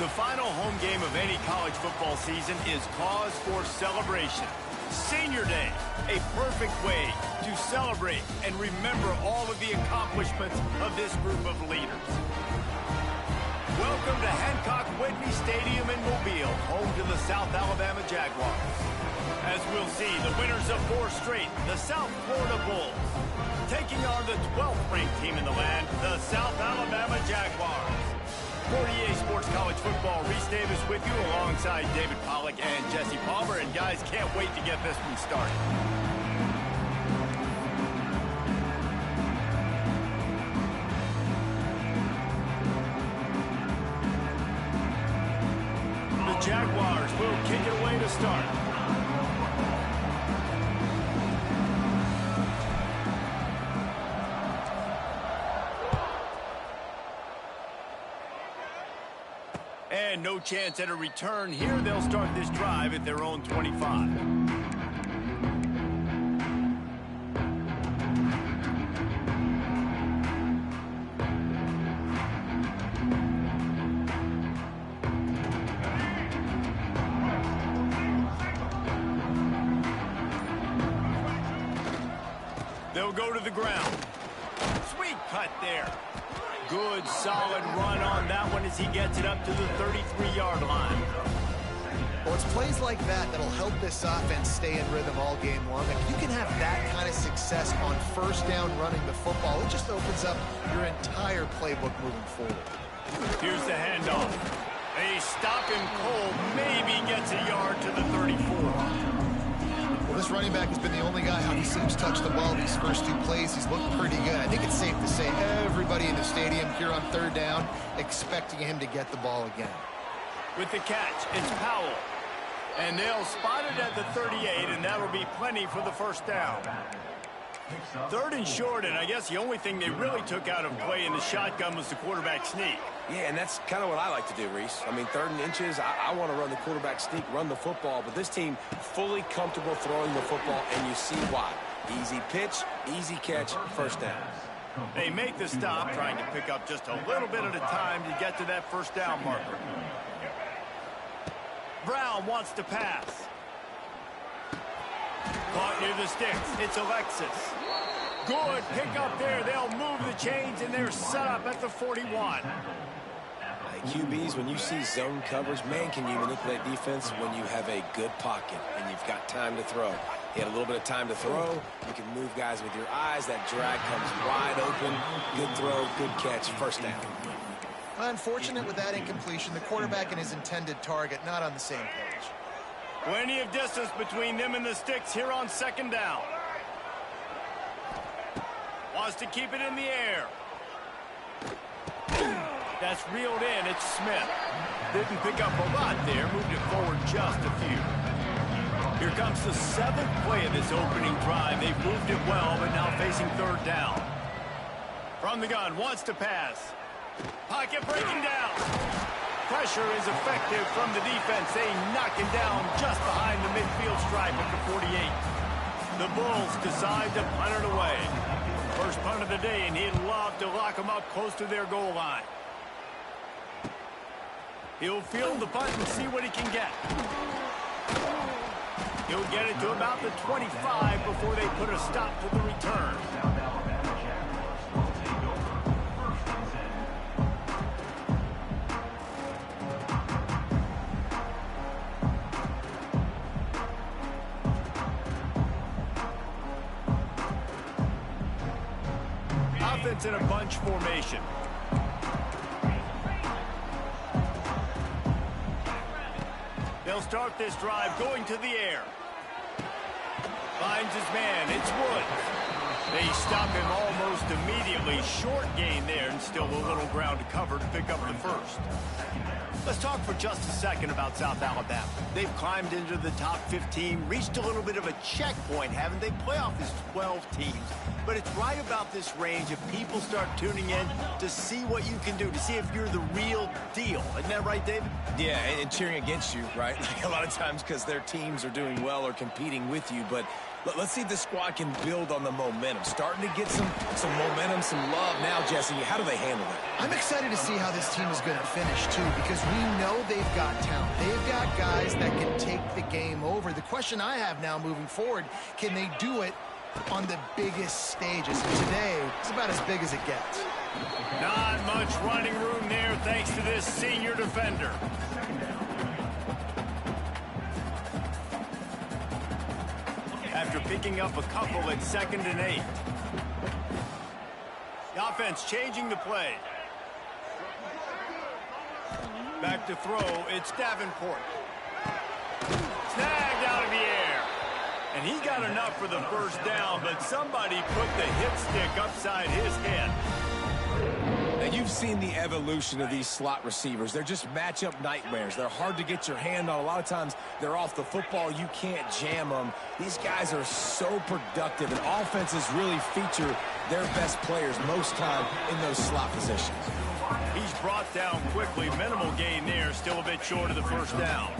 The final home game of any college football season is cause for celebration. Senior Day, a perfect way to celebrate and remember all of the accomplishments of this group of leaders. Welcome to Hancock Whitney Stadium in Mobile, home to the South Alabama Jaguars. As we'll see, the winners of 4 straight, the South Florida Bulls, taking on the 12th ranked team in the land, the South Alabama Jaguars. For EA Sports College Football, Reese Davis with you alongside David Pollack and Jesse Palmer. And guys, can't wait to get this one started. The Jaguars will kick it away to start. And no chance at a return here. They'll start this drive at their own 25. They'll go to the ground. Sweet cut there. Good, solid run on that one as he gets it up to the 33-yard line. Well, it's plays like that that'll help this offense stay in rhythm all game long. If you can have that kind of success on first down running the football, it just opens up your entire playbook moving forward. Here's the handoff. They stop him cold, maybe gets a yard to the 34. Well, this running back has been the only guy who seems touched the ball these first 2 plays. He's looked pretty good. I think it's safe to say everybody in the stadium here on 3rd down expecting him to get the ball again. With the catch, it's Powell. And they'll spot it at the 38, and that'll be plenty for the first down. 3rd and short, and I guess the only thing they really took out of play in the shotgun was the quarterback sneak. Yeah, and that's kind of what I like to do, Reese. I mean, 3rd and inches, I want to run the quarterback sneak, run the football, but this team fully comfortable throwing the football, and you see why. Easy pitch, easy catch, first down. They make the stop, trying to pick up just a little bit at a time to get to that first down marker. Brown wants to pass. Caught near the sticks. It's Alexis. Good pick up there. They'll move the chains, and they're set up at the 41. QBs, when you see zone coverage, man, can you manipulate defense when you have a good pocket and you've got time to throw. You had a little bit of time to throw. You can move guys with your eyes. That drag comes wide open. Good throw, good catch, first down. Unfortunate with that incompletion. The quarterback and his intended target not on the same page. Plenty of distance between them and the sticks here on 2nd down. Wants to keep it in the air. That's reeled in. It's Smith. Didn't pick up a lot there. Moved it forward just a few. Here comes the 7th play of this opening drive. They've moved it well, but now facing 3rd down. From the gun, wants to pass. Pocket breaking down. Pressure is effective from the defense. They knock it down just behind the midfield stripe at the 48. The Bulls decide to punt it away. First punt of the day, and he'd love to lock them up close to their goal line. He'll field the punt and see what he can get. He'll get it to about the 25 before they put a stop to the return. Offense in a bunch formation. They'll start this drive going to the air. Finds his man. It's Woods. They stop him almost immediately. Short gain there, and still a little ground to cover to pick up the first. Let's talk for just a second about South Alabama. They've climbed into the top 15, reached a little bit of a checkpoint, haven't they? Playoff is 12 teams. But it's right about this range if people start tuning in to see what you can do, to see if you're the real deal. Isn't that right, David? Yeah, and cheering against you, right? Like a lot of times because their teams are doing well or competing with you. But Let's see if this squad can build on the momentum. Starting to get some momentum, some love now, Jesse. How do they handle it? I'm excited to see how this team is going to finish, too, because we know they've got talent. They've got guys that can take the game over. The question I have now moving forward, can they do it on the biggest stages? And today, it's about as big as it gets. Not much running room there thanks to this senior defender. After picking up a couple at 2nd and 8. The offense changing the play. Back to throw, it's Davenport. Snagged out of the air. And he got enough for the first down, but somebody put the hip stick upside his head. Now, you've seen the evolution of these slot receivers. They're just matchup nightmares. They're hard to get your hand on. A lot of times, they're off the football. You can't jam them. These guys are so productive, and offenses really feature their best players most time in those slot positions. He's brought down quickly. Minimal gain there. Still a bit short of the first down.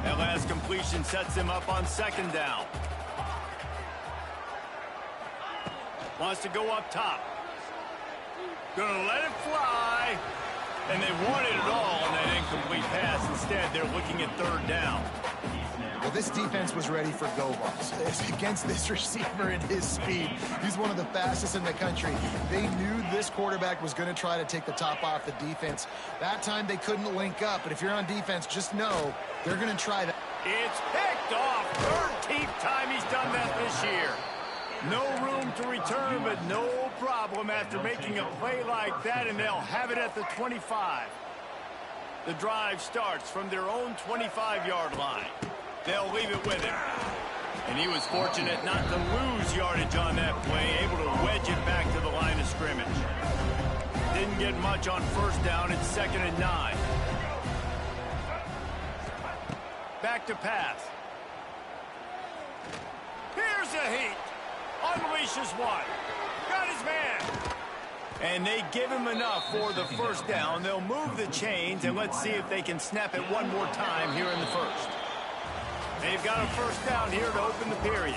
That last completion sets him up on 2nd down. Wants to go up top. Gonna let it fly. And they wanted it all on that incomplete pass. Instead, they're looking at 3rd down. Well, this defense was ready for go-balls. Against this receiver and his speed, he's one of the fastest in the country. They knew this quarterback was going to try to take the top off the defense. That time they couldn't link up, but if you're on defense, just know they're going to try that. It's picked off. 13th time he's done that this year. No room to return, but no problem after making a play like that, and they'll have it at the 25. The drive starts from their own 25-yard line. They'll leave it with him. And he was fortunate not to lose yardage on that play, able to wedge it back to the line of scrimmage. Didn't get much on 1st down. It's 2nd and 9. Back to pass. Here's a heat. Unleashes one. Got his man. And they give him enough for the first down. They'll move the chains, and let's see if they can snap it one more time here in the first. They've got a first down here to open the period.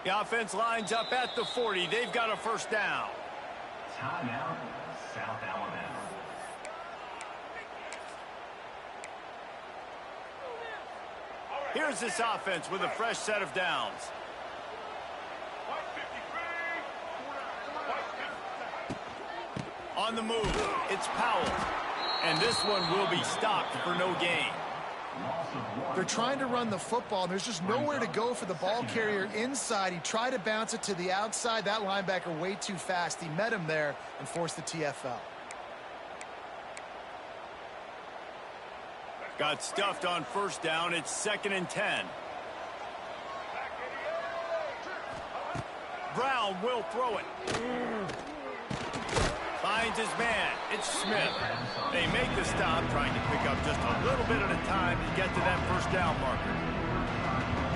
The offense lines up at the 40. They've got a first down. Timeout, South Alabama. Here's this offense with a fresh set of downs. On the move, it's Powell. And this one will be stopped for no gain. They're trying to run the football, and there's just nowhere to go for the ball carrier inside. He tried to bounce it to the outside. That linebacker way too fast. He met him there and forced the TFL. Got stuffed on first down. It's 2nd and 10. Brown will throw it. Finds his man. It's Smith. They make the stop, trying to pick up just a little bit at a time to get to that first down marker.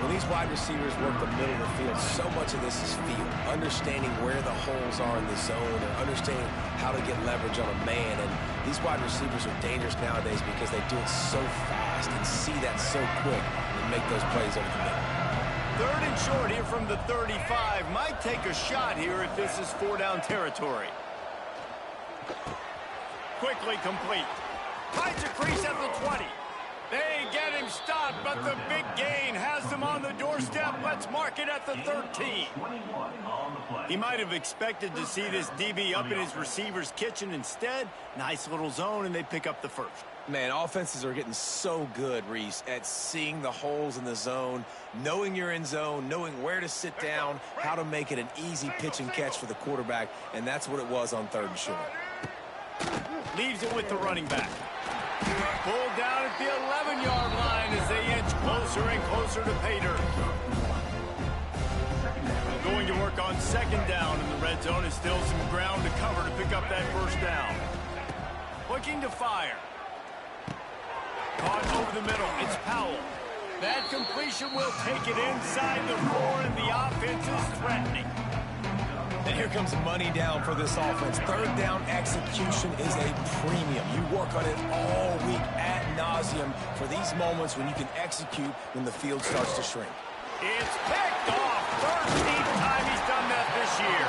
When these wide receivers work the middle of the field, so much of this is feel. Understanding where the holes are in the zone, or understanding how to get leverage on a man. And these wide receivers are dangerous nowadays because they do it so fast and see that so quick and make those plays over the middle. 3rd and short here from the 35. Might take a shot here if this is 4-down territory. Quickly complete. Finds a crease at the 20. They get him stopped, but the big gain has them on the doorstep. Let's mark it at the 13. He might have expected to see this DB up in his receiver's kitchen. Instead, nice little zone, and they pick up the first. Man, offenses are getting so good, Reese, at seeing the holes in the zone, knowing you're in zone, knowing where to sit down, how to make it an easy pitch and catch for the quarterback, and that's what it was on 3rd and short. Leaves it with the running back. Pulled down at the 11-yard line as they inch closer and closer to pay dirt. Going to work on 2nd down in the red zone, and still some ground to cover to pick up that first down. Looking to fire. Caught over the middle. It's Powell. That completion will take it inside the 4, and the offense is threatening. And here comes money down for this offense. Third down execution is a premium. You work on it all week ad nauseum for these moments when you can execute when the field starts to shrink. It's picked off. 13th time he's done that this year.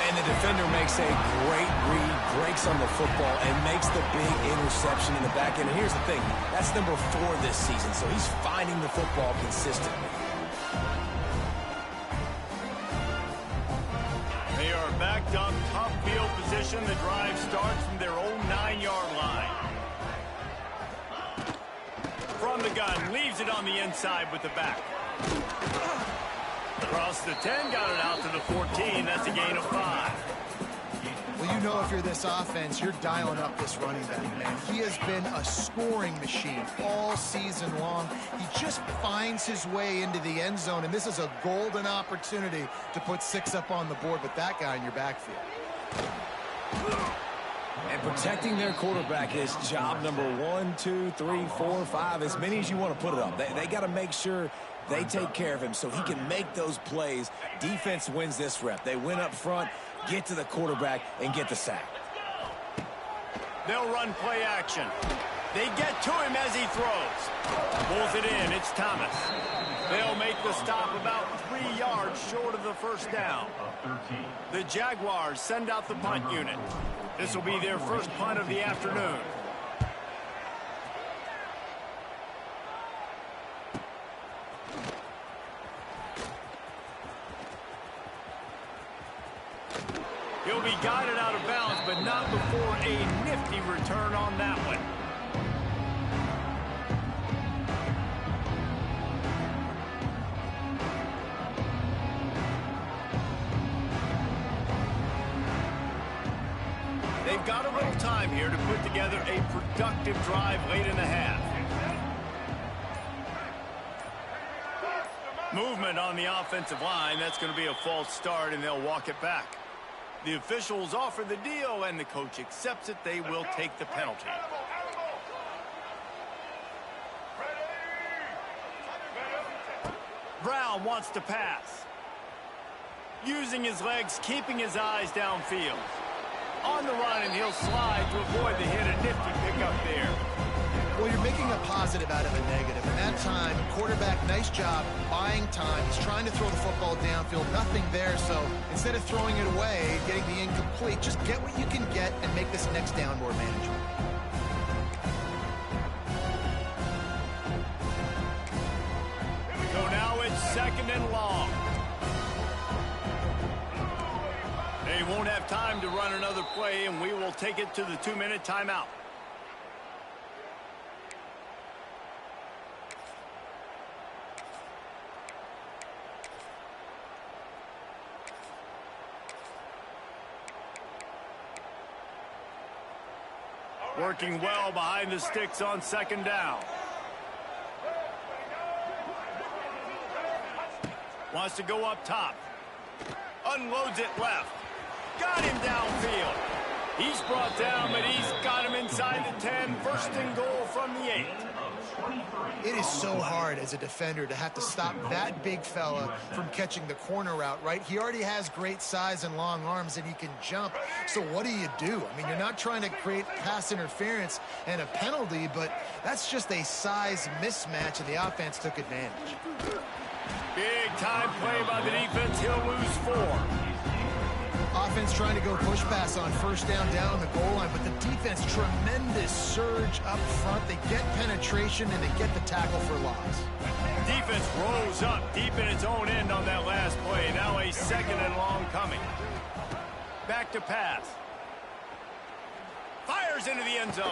And the defender makes a great read, breaks on the football, and makes the big interception in the back end. And here's the thing, that's number 4 this season, so he's finding the football consistently. They are backed up, tough field position. The drive starts from their own 9-yard line. From the gun, leaves it on the inside with the back. Across the 10, got it out to the 14. That's a gain of 5. Well, you know if you're this offense, you're dialing up this running back, man. He has been a scoring machine all season long. He just finds his way into the end zone, and this is a golden opportunity to put 6 up on the board with that guy in your backfield. And protecting their quarterback is job number 1, 2, 3, 4, 5, as many as you want to put it up. They got to make sure they take care of him so he can make those plays. Defense wins this rep. They win up front, get to the quarterback, and get the sack. They'll run play action. They get to him as he throws. Pulls it in. It's Thomas. They'll make the stop about 3 yards short of the first down. The Jaguars send out the punt unit. This will be their first punt of the afternoon. He'll be guided out of bounds, but not before a nifty return on that one. They've got a little time here to put together a productive drive late in the half. Movement on the offensive line. That's going to be a false start, and they'll walk it back. The officials offer the deal, and the coach accepts it. They will take the penalty. Brown wants to pass. Using his legs, keeping his eyes downfield. On the run, and he'll slide to avoid the hit. A nifty pickup there. Well, you're making a positive out of a negative. And that time, quarterback, nice job buying time. He's trying to throw the football downfield. Nothing there, so instead of throwing it away, getting the incomplete, just get what you can get and make this next down more manageable. So now it's 2nd and long. They won't have time to run another play, and we will take it to the 2-minute timeout. Working well behind the sticks on 2nd down. Wants to go up top. Unloads it left. Got him downfield. He's brought down, but he's got him inside the 10. 1st and goal from the 8. It is so hard as a defender to have to stop that big fella from catching the corner route, right? He already has great size and long arms, and he can jump. So what do? I mean, you're not trying to create pass interference and a penalty, but that's just a size mismatch, and the offense took advantage. Big time play by the defense. He'll lose 4. Offense trying to go push pass on 1st down on the goal line, but the defense, tremendous surge up front. They get penetration, and they get the tackle for loss. Defense rose up deep in its own end on that last play. Now a 2nd and long coming. Back to pass. Fires into the end zone.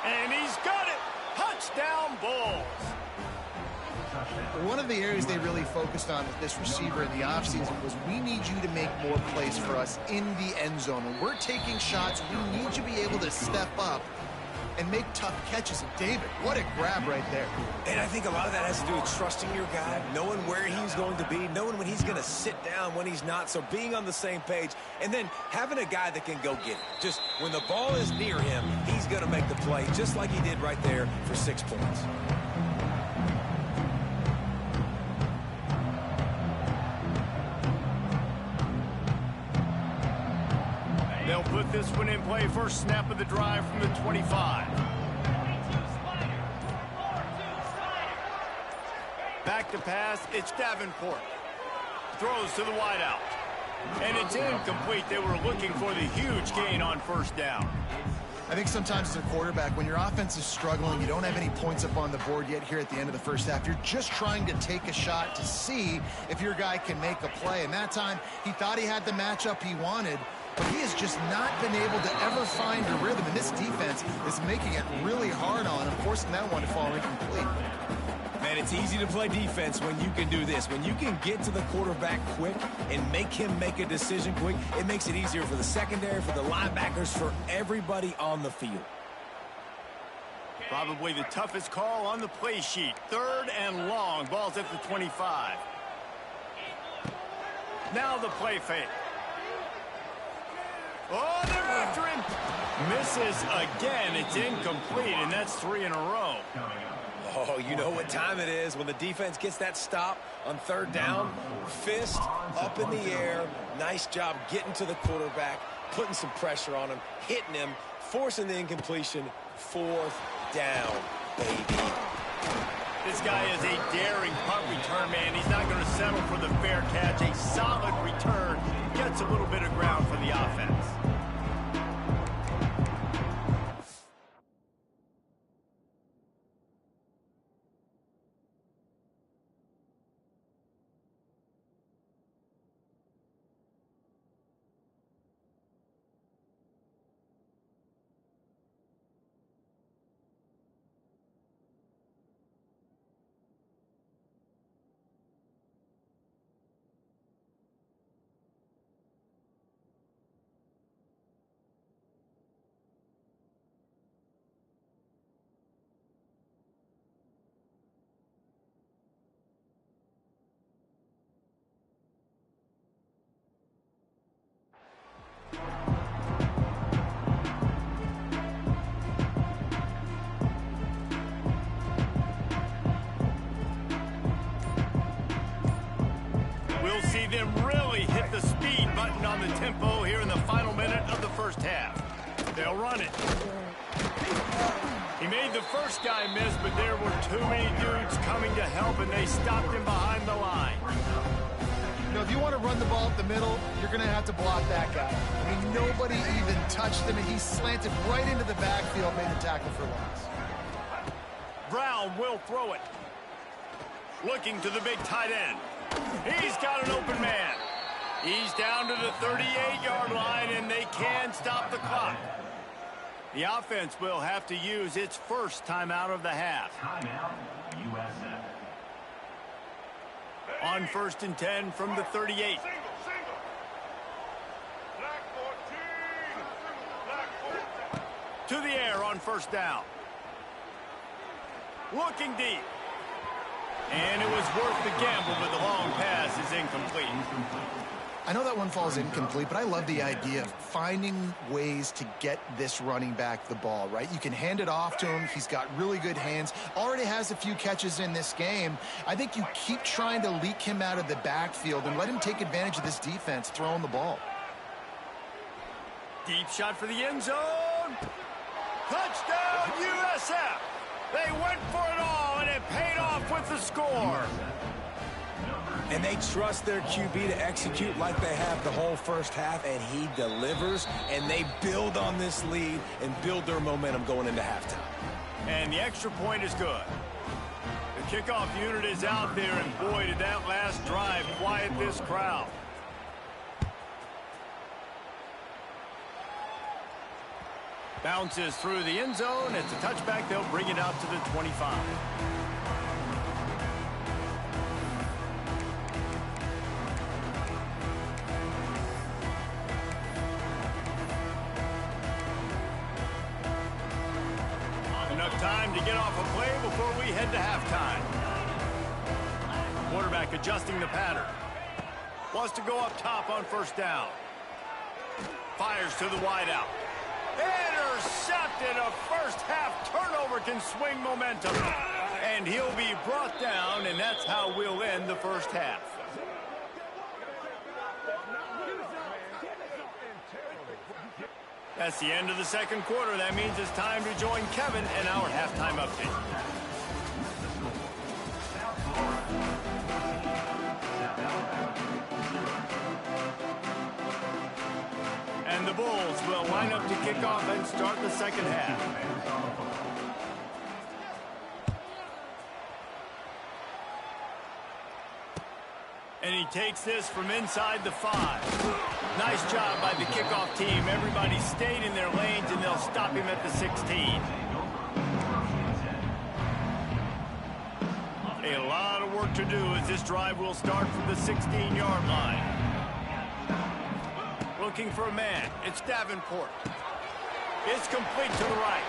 And he's got it. Touchdown, Bulls. One of the areas they really focused on with this receiver in the offseason was, we need you to make more plays for us in the end zone. When we're taking shots, we need you to be able to step up and make tough catches. And David, what a grab right there. And I think a lot of that has to do with trusting your guy, knowing where he's going to be, knowing when he's going to sit down, when he's not, so being on the same page, and then having a guy that can go get it. Just when the ball is near him, he's going to make the play, just like he did right there for 6 points. They'll put this one in play. First snap of the drive from the 25. Back to pass, it's Davenport. Throws to the wideout. And it's incomplete. They were looking for the huge gain on first down. I think sometimes as a quarterback, when your offense is struggling, you don't have any points up on the board yet here at the end of the first half. You're just trying to take a shot to see if your guy can make a play. And that time, he thought he had the matchup he wanted, but he has just not been able to ever find a rhythm. And this defense is making it really hard on him, forcing that one to fall incomplete. Man, it's easy to play defense when you can do this. When you can get to the quarterback quick and make him make a decision quick, it makes it easier for the secondary, for the linebackers, for everybody on the field. Probably the toughest call on the play sheet. 3rd and long. Ball's at the 25. Now the play fake. Oh, they're after him. Misses again. It's incomplete, and that's 3 in a row. Oh, you know what time it is when the defense gets that stop on 3rd down. Fist up in the air. Nice job getting to the quarterback, putting some pressure on him, hitting him, forcing the incompletion. 4th down, baby. This guy is a daring punt return, man. He's not going to settle for the fair catch. A solid return. Gets a little bit of ground for the offense. We'll see them really hit the speed button on the tempo here in the final minute of the first half. They'll run it. He made the first guy miss, but there were too many dudes coming to help, and they stopped him behind the line. You know, if you want to run the ball up the middle, you're going to have to block that guy. I mean, nobody even touched him, and he slanted right into the backfield, made the tackle for loss. Brown will throw it. Looking to the big tight end. He's got an open man. He's down to the 38-yard line, and they can stop the clock. The offense will have to use its first timeout of the half. Timeout, USF. On 1st and 10 from the 38. To the air on first down. Looking deep. And it was worth the gamble, but the long pass is incomplete. I know that one falls incomplete, but I love the idea of finding ways to get this running back the ball, right? You can hand it off to him. He's got really good hands. Already has a few catches in this game. I think you keep trying to leak him out of the backfield and let him take advantage of this defense throwing the ball. Deep shot for the end zone. Touchdown, USF. They went for it all, and it paid off with the score. And they trust their QB to execute like they have the whole first half, and he delivers, and they build on this lead and build their momentum going into halftime. And the extra point is good. The kickoff unit is out there, and boy, did that last drive quiet this crowd. Bounces through the end zone. It's a touchback. They'll bring it out to the 25. Enough time to get off a play before we head to halftime. Quarterback adjusting the pattern. Wants to go up top on first down. Fires to the wideout. Intercepted. A first half turnover can swing momentum. And he'll be brought down, and that's how we'll end the first half. That's the end of the second quarter. That means it's time to join Kevin in our halftime update. And the Bulls will line up to kick off and start the second half. And he takes this from inside the 5. Nice job by the kickoff team. Everybody stayed in their lanes, and they'll stop him at the 16. A lot of work to do as this drive will start from the 16-yard line. Looking for a man. It's Davenport. It's complete to the right.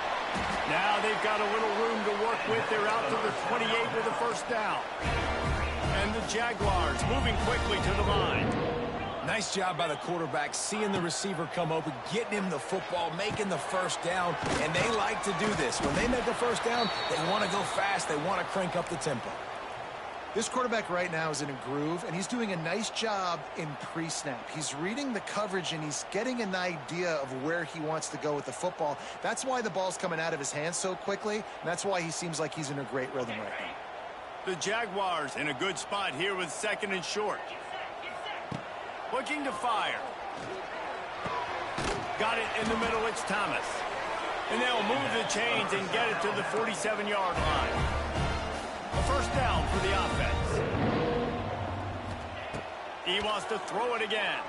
Now they've got a little room to work with. They're out to the 28 with a first down. And the Jaguars moving quickly to the line. Nice job by the quarterback, seeing the receiver come open, getting him the football, making the first down, and they like to do this. When they make a first down, they want to go fast. They want to crank up the tempo. This quarterback right now is in a groove, and he's doing a nice job in pre-snap. He's reading the coverage, and he's getting an idea of where he wants to go with the football. That's why the ball's coming out of his hands so quickly, and that's why he seems like he's in a great rhythm right now. The Jaguars in a good spot here with second and short. Looking to fire. Got it in the middle. It's Thomas. And they'll move the chains and get it to the 47-yard line. A first down for the offense. He wants to throw it again.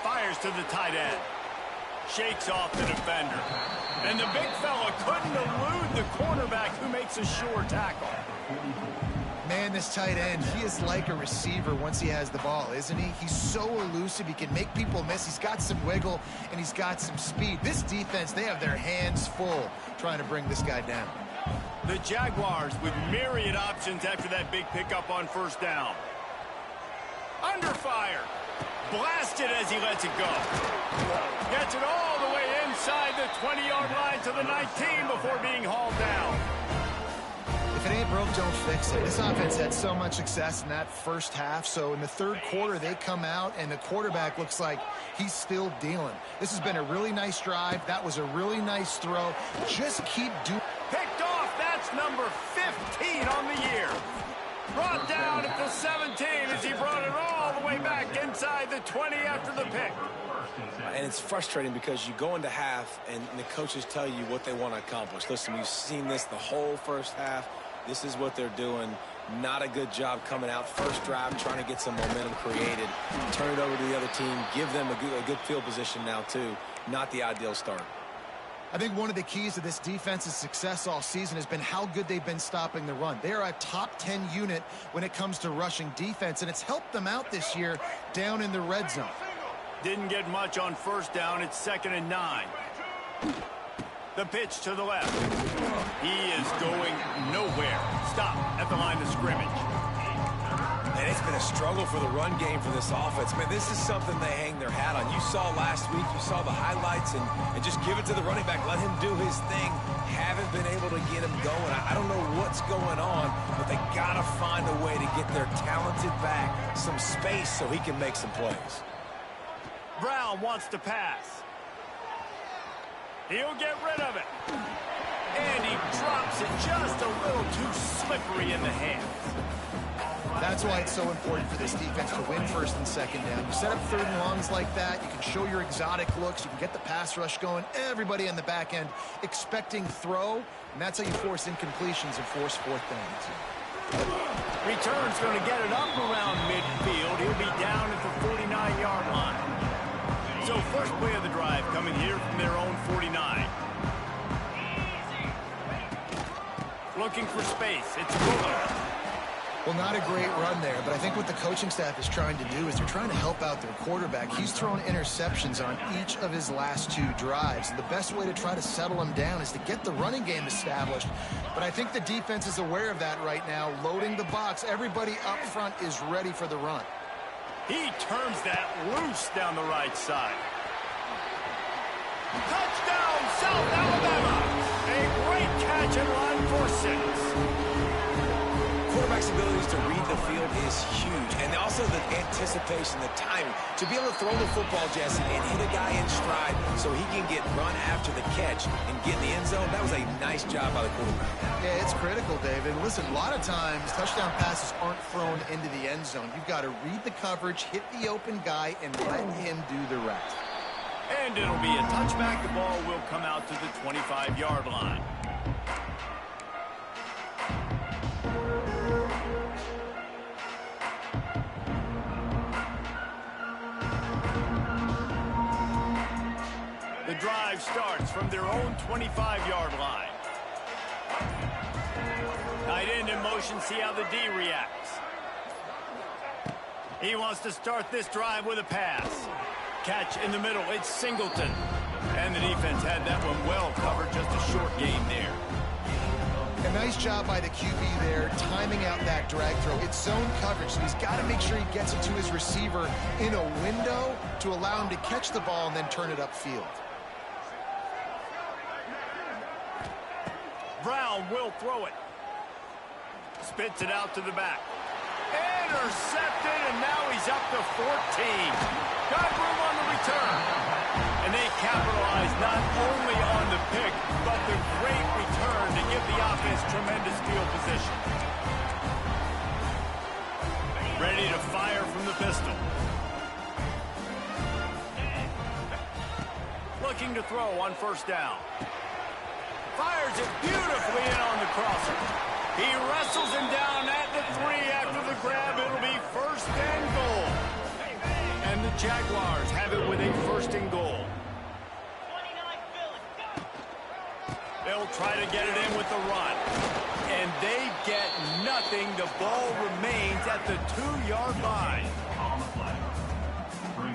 Fires to the tight end. Shakes off the defender. And the big fella couldn't elude the cornerback who makes a sure tackle. Man, this tight end, he is like a receiver once he has the ball, isn't he? He's so elusive. He can make people miss. He's got some wiggle, and he's got some speed. This defense, they have their hands full trying to bring this guy down. The Jaguars with myriad options after that big pickup on first down. Under fire. Blasted as he lets it go. Gets it all the way inside the 20-yard line to the 19 before being hauled down. If it ain't broke, don't fix it. This offense had so much success in that first half, so in the third quarter they come out and the quarterback looks like he's still dealing. This has been a really nice drive. That was a really nice throw. Just keep doing. Picked off. That's number 15 on the year. Brought down at the 17 as he brought it all the way back inside the 20 after the pick. And it's frustrating because you go into half and the coaches tell you what they want to accomplish. Listen, we've seen this the whole first half. This is what they're doing. Not a good job coming out first drive, trying to get some momentum created. Turn it over to the other team. Give them a good field position now, too. Not the ideal start. I think one of the keys to this defense's success all season has been how good they've been stopping the run. They are a top 10 unit when it comes to rushing defense, and it's helped them out this year down in the red zone. Didn't get much on first down. It's 2nd and 9. The pitch to the left. He is going nowhere. Stop at the line of scrimmage. And it's been a struggle for the run game for this offense. Man, this is something they hang their hat on. You saw last week, you saw the highlights, and just give it to the running back. Let him do his thing. Haven't been able to get him going. I don't know what's going on, but they got to find a way to get their talented back some space so he can make some plays. Brown wants to pass. He'll get rid of it. And he drops it just a little too slippery in the hands. That's why it's so important for this defense to win first and second down. You set up third and longs like that, you can show your exotic looks, you can get the pass rush going, everybody on the back end expecting throw, and that's how you force incompletions and force fourth downs. Return's going to get it up around midfield. He'll be down at the 49-yard line. So first play of the drive coming here from their own 49. Looking for space. It's Fuller. Well, not a great run there, but I think what the coaching staff is trying to do is they're trying to help out their quarterback. He's thrown interceptions on each of his last 2 drives, and the best way to try to settle him down is to get the running game established. But I think the defense is aware of that right now, loading the box. Everybody up front is ready for the run. He turns that loose down the right side. Touchdown, South Alabama! A great catch and run for 6. quarterback's abilities to read the field is huge. And also the anticipation, the timing. To be able to throw the football, Jesse, and hit a guy in stride so he can get run after the catch and get in the end zone, that was a nice job by the quarterback. Yeah, it's critical, David. Listen, a lot of times touchdown passes aren't thrown into the end zone. You've got to read the coverage, hit the open guy, and let him do the rest. And it'll be a touchback. The ball will come out to the 25-yard line. The drive starts from their own 25-yard line. Tight end in motion, see how the D reacts. He wants to start this drive with a pass. Catch in the middle, it's Singleton. And the defense had that one well covered, just a short gain there. A nice job by the QB there, timing out that drag throw. It's zone coverage, so he's got to make sure he gets it to his receiver in a window to allow him to catch the ball and then turn it upfield. Brown will throw it. Spits it out to the back. Intercepted, and now he's up to 14. Got room on the return. And they capitalize not only on the pick, but the great return to give the offense tremendous field position. Ready to fire from the pistol. Looking to throw on first down. Fires it beautifully in on the crosser. He wrestles him down at the 3 after the grab. It'll be first and goal. And the Jaguars have it with a first and goal. They'll try to get it in with the run. And they get nothing. The ball remains at the 2-yard line.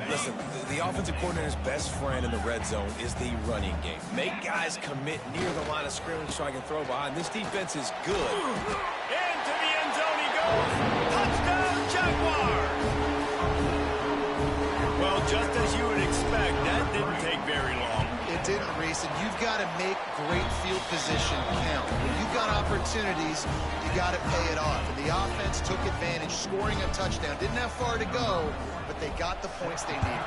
Listen, the offensive coordinator's best friend in the red zone is the running game. Make guys commit near the line of scrimmage so I can throw behind. This defense is good. Into the end zone he goes. Touchdown, Jaguars! Well, just as you would expect, that didn't take very long. It didn't, Reese, and you've got to make great field position count. When you've got opportunities, you got to pay it off. And the offense took advantage, scoring a touchdown. Didn't have far to go, but they got the points they needed.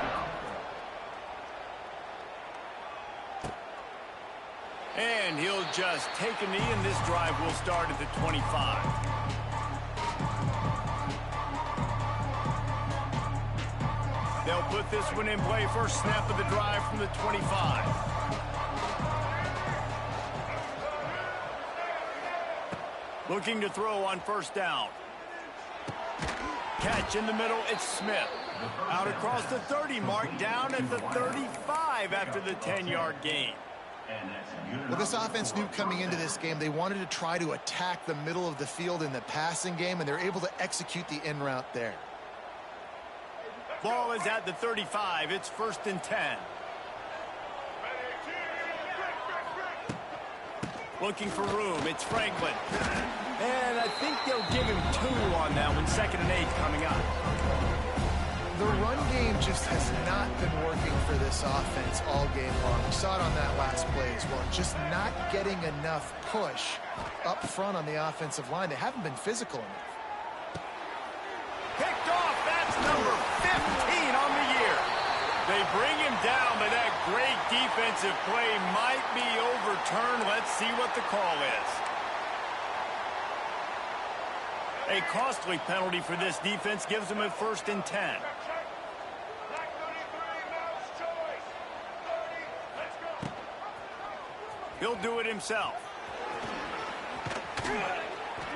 And he'll just take a knee, and this drive will start at the 25. They'll put this one in play. First snap of the drive from the 25. Looking to throw on first down. Catch in the middle, it's Smith. Out across the 30 mark, down at the 35 after the 10-yard gain. Well, this offense knew coming into this game they wanted to try to attack the middle of the field in the passing game, and they're able to execute the in route there. Ball is at the 35. It's first and 10. Looking for room. It's Franklin. And I think they'll give him 2 on that one. 2nd and 8 coming up. The run game just has not been working for this offense all game long. We saw it on that last play as well. Just not getting enough push up front on the offensive line. They haven't been physical enough. Picked off. That's number 15 on the year. They bring him down, but that great defensive play might be overturned. Let's see what the call is. A costly penalty for this defense gives them a first and 10. He'll do it himself.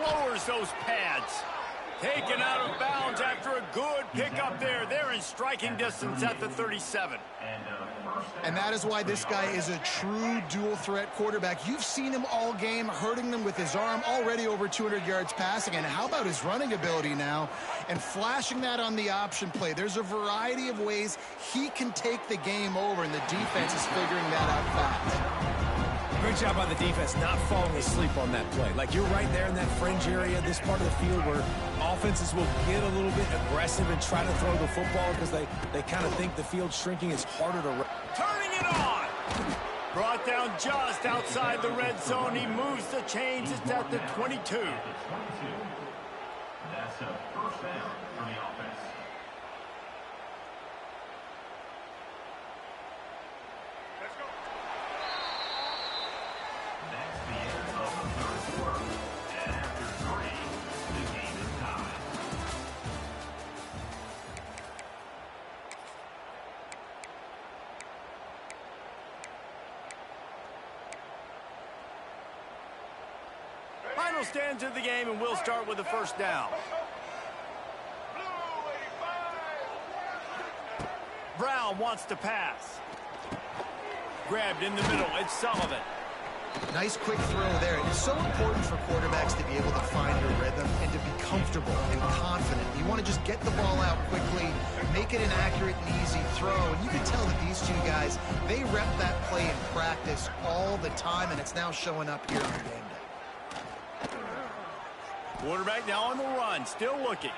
Lowers those pads. Taken out of bounds after a good pickup there. They're in striking distance at the 37. And that is why this guy is a true dual-threat quarterback. You've seen him all game, hurting them with his arm, already over 200 yards passing. And how about his running ability now? And flashing that on the option play. There's a variety of ways he can take the game over, and the defense is figuring that out fast. Great job by the defense not falling asleep on that play. Like, you're right there in that fringe area, this part of the field where offenses will get a little bit aggressive and try to throw the football because they kind of think the field's shrinking. It's harder to... Turning it on! Brought down just outside the red zone. He moves the chains. It's at the 22. That's a first down for the offense. Let's go. That's the end of the third quarter. And after 3, the game is tied. Final stands of the game, and we'll start with the first down. Brown wants to pass. Grabbed in the middle. It's Sullivan. Nice quick throw there. It's so important for quarterbacks to be able to find your rhythm and to be comfortable and confident. You want to just get the ball out quickly, make it an accurate and easy throw. And you can tell that these two guys, they rep that play in practice all the time, and it's now showing up here on game day. Quarterback now on the run, still looking.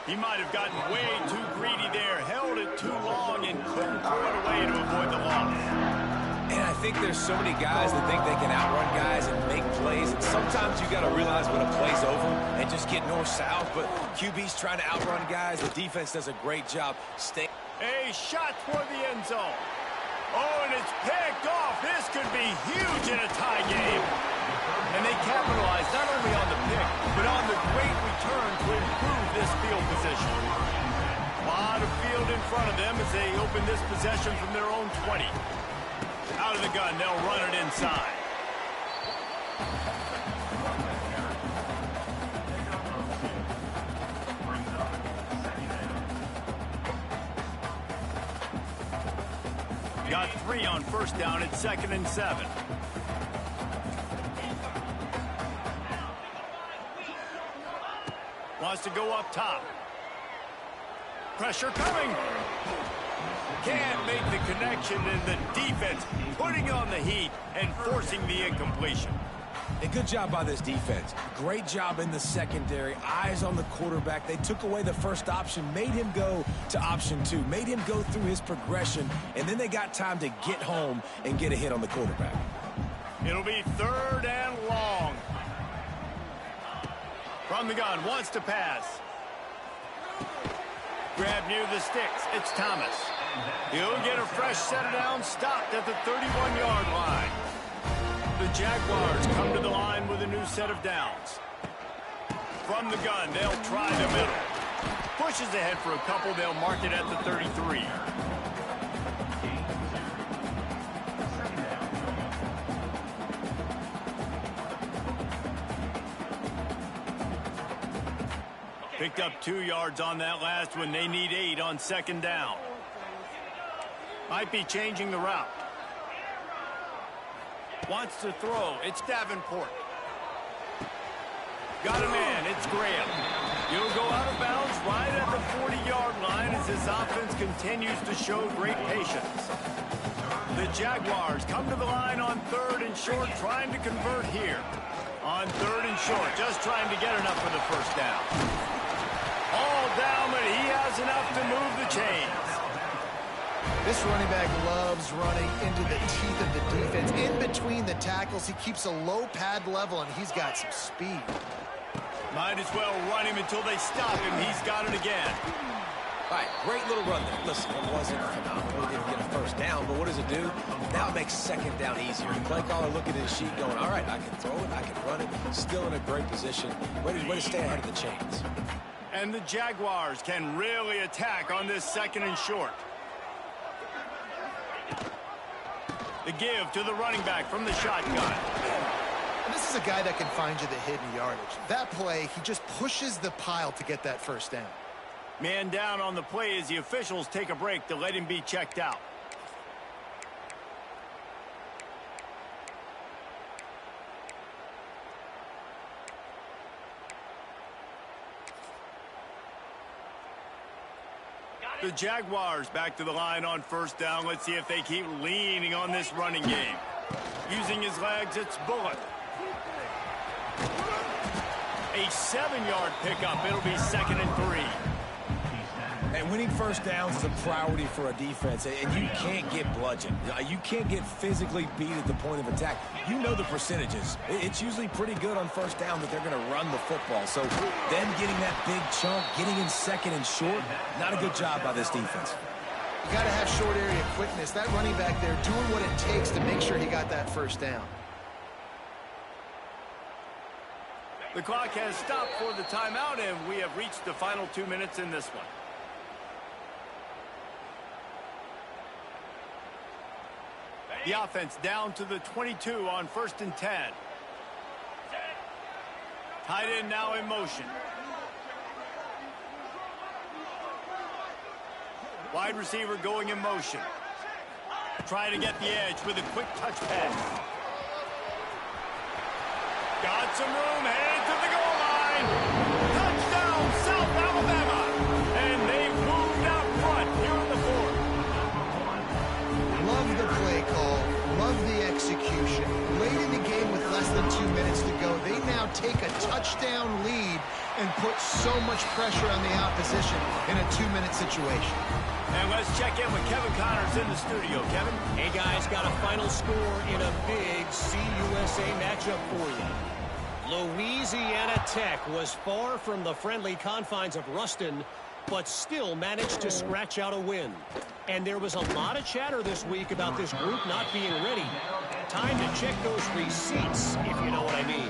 He might have gotten way too greedy there, held it too long, and couldn't throw it away to avoid the loss. And I think there's so many guys that think they can outrun guys and make plays. And sometimes you got to realize when a play's over and just get north-south. But QB's trying to outrun guys. The defense does a great job staying. A shot toward the end zone. Oh, and it's picked off. This could be huge in a tie game. And they capitalize not only on the pick, but on the great return to improve this field position. A lot of field in front of them as they open this possession from their own 20. Out of the gun, they'll run it inside. Got 3 on first down at 2nd and 7. Wants to go up top. Pressure coming. Can't make the connection, and the defense putting on the heat and forcing the incompletion. A good job by this defense. Great job in the secondary. Eyes on the quarterback. They took away the first option, made him go to option 2, made him go through his progression, and then they got time to get home and get a hit on the quarterback. It'll be 3rd and long. From the gun, wants to pass. Grab near the sticks. It's Thomas. He'll get a fresh set of downs, stopped at the 31-yard line. The Jaguars come to the line with a new set of downs. From the gun, they'll try the middle. Pushes ahead for a couple. They'll mark it at the 33. Picked up 2 yards on that last one. They need 8 on 2nd down. Might be changing the route. Wants to throw. It's Davenport. Got a man. It's Graham. He'll go out of bounds right at the 40-yard line as his offense continues to show great patience. The Jaguars come to the line on 3rd and short, trying to convert here. On 3rd and short, just trying to get enough for the first down. All down, but he has enough to move the chains. This running back loves running into the teeth of the defense. In between the tackles, he keeps a low pad level, and he's got some speed. Might as well run him until they stop him. He's got it again. All right, great little run there. Listen, it wasn't phenomenal. He didn't get a first down, but what does it do? Now it makes 2nd down easier. The play caller look at his sheet going, all right, I can throw it, I can run it. Still in a great position. Way to stay ahead of the chains. And the Jaguars can really attack on this 2nd and short. The give to the running back from the shotgun. And this is a guy that can find you the hidden yardage. That play, he just pushes the pile to get that first down. Man down on the play as the officials take a break to let him be checked out. The Jaguars back to the line on first down. Let's see if they keep leaning on this running game. Using his legs, it's Bullock. A 7-yard pickup. It'll be 2nd and 3. And winning first downs is a priority for a defense, and you can't get bludgeoned. You can't get physically beat at the point of attack. You know the percentages. It's usually pretty good on first down that they're going to run the football. So them getting that big chunk, getting in second and short, not a good job by this defense. You got to have short area quickness. That running back there doing what it takes to make sure he got that first down. The clock has stopped for the timeout, and we have reached the final 2 minutes in this one. The offense down to the 22 on 1st and 10. Tight end now in motion. Wide receiver going in motion. Trying to get the edge with a quick touch pass. Got some room, headed to the goal line. Touchdown, South Alabama. And they've moved out front here in the 4th. Love the play call. Love the execution. Late in the game with less than 2 minutes to go, they now take a touchdown lead and put so much pressure on the opposition in a 2-minute situation. And let's check in with Kevin Connors in the studio. Kevin? Hey, guys, got a final score in a big CUSA matchup for you. Louisiana Tech was far from the friendly confines of Ruston, but still managed to scratch out a win. And there was a lot of chatter this week about this group not being ready. Time to check those receipts, if you know what I mean.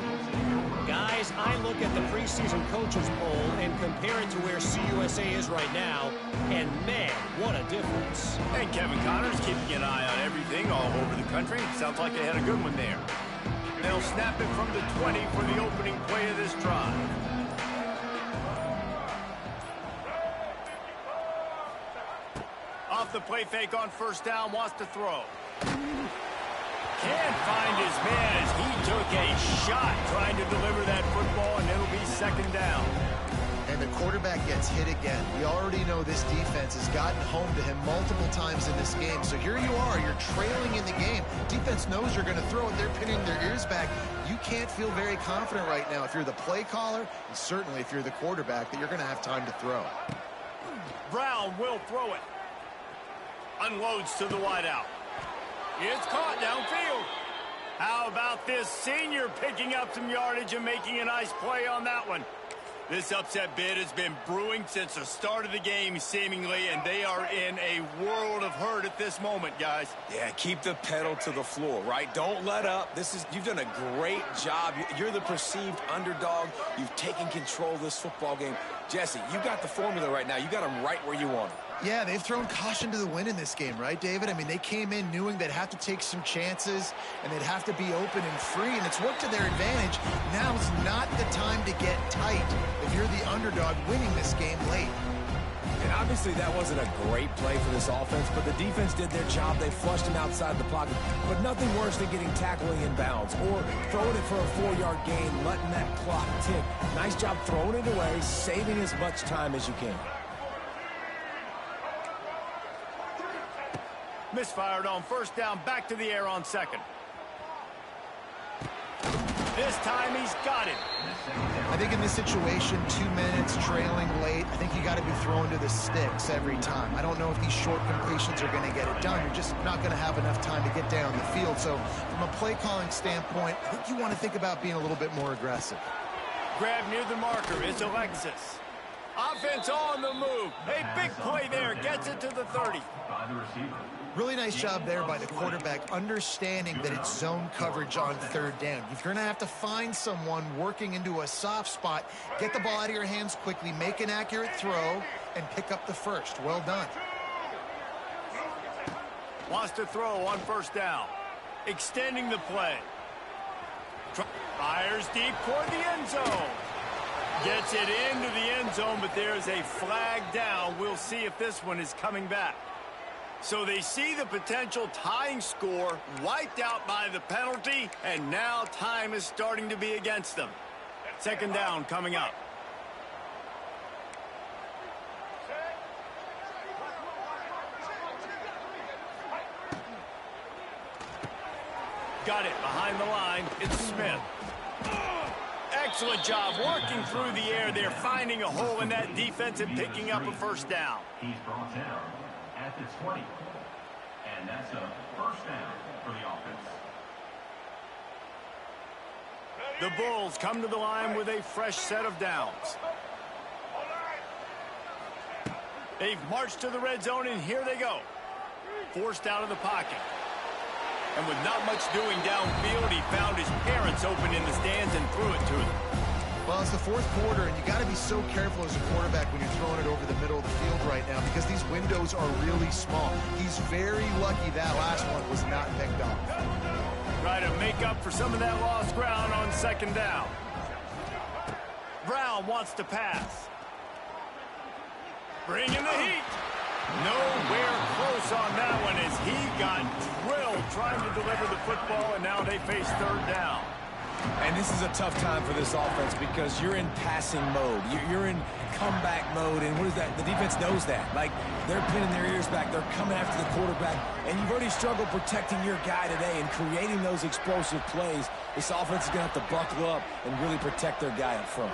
Guys, I look at the preseason coaches poll and compare it to where CUSA is right now, and man, what a difference. And Kevin Connors keeping an eye on everything all over the country. Sounds like they had a good one there. They'll snap it from the 20 for the opening play of this drive. Off the play fake on 1st down, wants to throw. Can't find his man as he took a shot trying to deliver that football, and it'll be 2nd down. And the quarterback gets hit again. We already know this defense has gotten home to him multiple times in this game. So here you are, you're trailing in the game. Defense knows you're going to throw it. They're pinning their ears back. You can't feel very confident right now if you're the play caller, and certainly if you're the quarterback, that you're going to have time to throw. Brown will throw it. Unloads to the wideout. It's caught downfield. How about this senior picking up some yardage and making a nice play on that one? This upset bid has been brewing since the start of the game, seemingly, and they are in a world of hurt at this moment, guys. Yeah, keep the pedal to the floor, right? Don't let up. You've done a great job. You're the perceived underdog. You've taken control of this football game. Jesse, you got the formula right now. You got them right where you want them. Yeah, they've thrown caution to the wind in this game, right, David? I mean, they came in knowing they'd have to take some chances and they'd have to be open and free, and it's worked to their advantage. Now is not the time to get tight if you're the underdog winning this game late. And obviously that wasn't a great play for this offense, but the defense did their job. They flushed him outside the pocket. But nothing worse than getting tackling in bounds or throwing it for a 4-yard gain, letting that clock tick. Nice job throwing it away, saving as much time as you can. Misfired on 1st down, back to the air on 2nd. This time he's got it. I think in this situation, 2 minutes, trailing late, I think you got to be throwing to the sticks every time. I don't know if these short completions are going to get it done. You're just not going to have enough time to get down the field. So from a play calling standpoint, I think you want to think about being a little bit more aggressive. Grab near the marker. It's Alexis. Offense on the move. A big play there. Gets it to the 30. By the receiver. Really nice job there by the quarterback, understanding that it's zone coverage on 3rd down. You're going to have to find someone working into a soft spot, get the ball out of your hands quickly, make an accurate throw, and pick up the first. Well done. Wants to throw on 1st down. Extending the play. Fires deep toward the end zone. Gets it into the end zone, but there's a flag down. We'll see if this one is coming back. So they see the potential tying score wiped out by the penalty, and now time is starting to be against them. 2nd down coming up. Got it behind the line. It's Smith. Excellent job working through the air there, finding a hole in that defense and picking up a first down. He's brought down at the 20. And that's a first down for the offense. The Bulls come to the line with a fresh set of downs. They've marched to the red zone, and here they go. Forced out of the pocket. And with not much doing downfield, he found his parents open in the stands and threw it to them. Well, it's the fourth quarter, and you got to be so careful as a quarterback when you're throwing it over the middle of the field right now because these windows are really small. He's very lucky that last one was not picked off. Try to make up for some of that lost ground on second down. Brown wants to pass. Bring in the heat. Nowhere close on that one as he got drilled trying to deliver the football, and now they face third down. And this is a tough time for this offense because you're in passing mode. You're in comeback mode, and what is that? The defense knows that. Like, they're pinning their ears back. They're coming after the quarterback, and you've already struggled protecting your guy today and creating those explosive plays. This offense is going to have to buckle up and really protect their guy up front.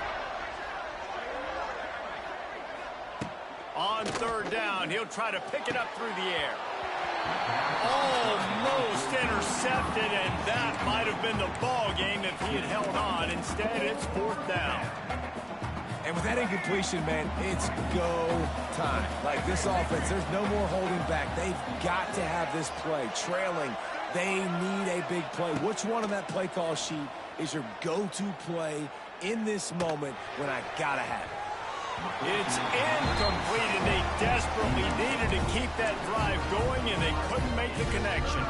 On third down, he'll try to pick it up through the air. Almost intercepted, and that might have been the ball game if he had held on. Instead, it's fourth down. And with that incompletion, man, it's go time. Like, this offense, there's no more holding back. They've got to have this play. Trailing, they need a big play. Which one on that play call sheet is your go-to play in this moment when I gotta have it? It's incomplete, and they desperately needed to keep that drive going, and they couldn't make the connection.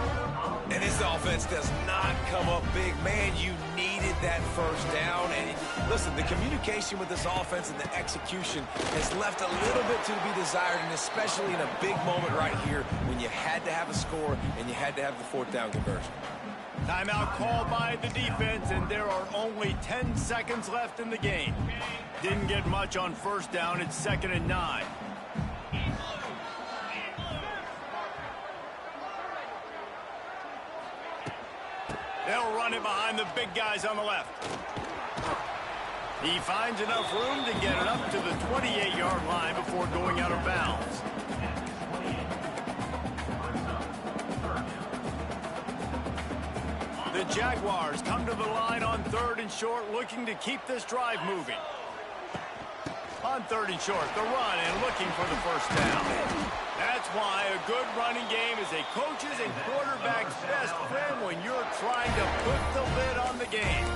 And this offense does not come up big. Man, you needed that first down. And listen, the communication with this offense and the execution has left a little bit to be desired, and especially in a big moment right here when you had to have a score and you had to have the fourth down conversion. Timeout called by the defense, and there are only 10 seconds left in the game. Didn't get much on first down. It's 2nd and 9. They'll run it behind the big guys on the left. He finds enough room to get it up to the 28-yard line before going out of bounds. The Jaguars come to the line on 3rd and short, looking to keep this drive moving. On 3rd and short, the run and looking for the first down. That's why a good running game is a coach's and quarterback's best friend when you're trying to put the lid on the game.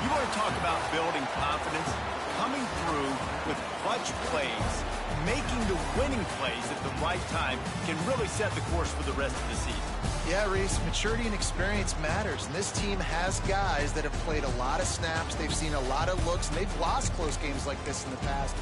You want to talk about building confidence? Coming through with clutch plays, making the winning plays at the right time can really set the course for the rest of the season. Yeah, Reese, maturity and experience matters, and this team has guys that have played a lot of snaps. They've seen a lot of looks, and they've lost close games like this in the past.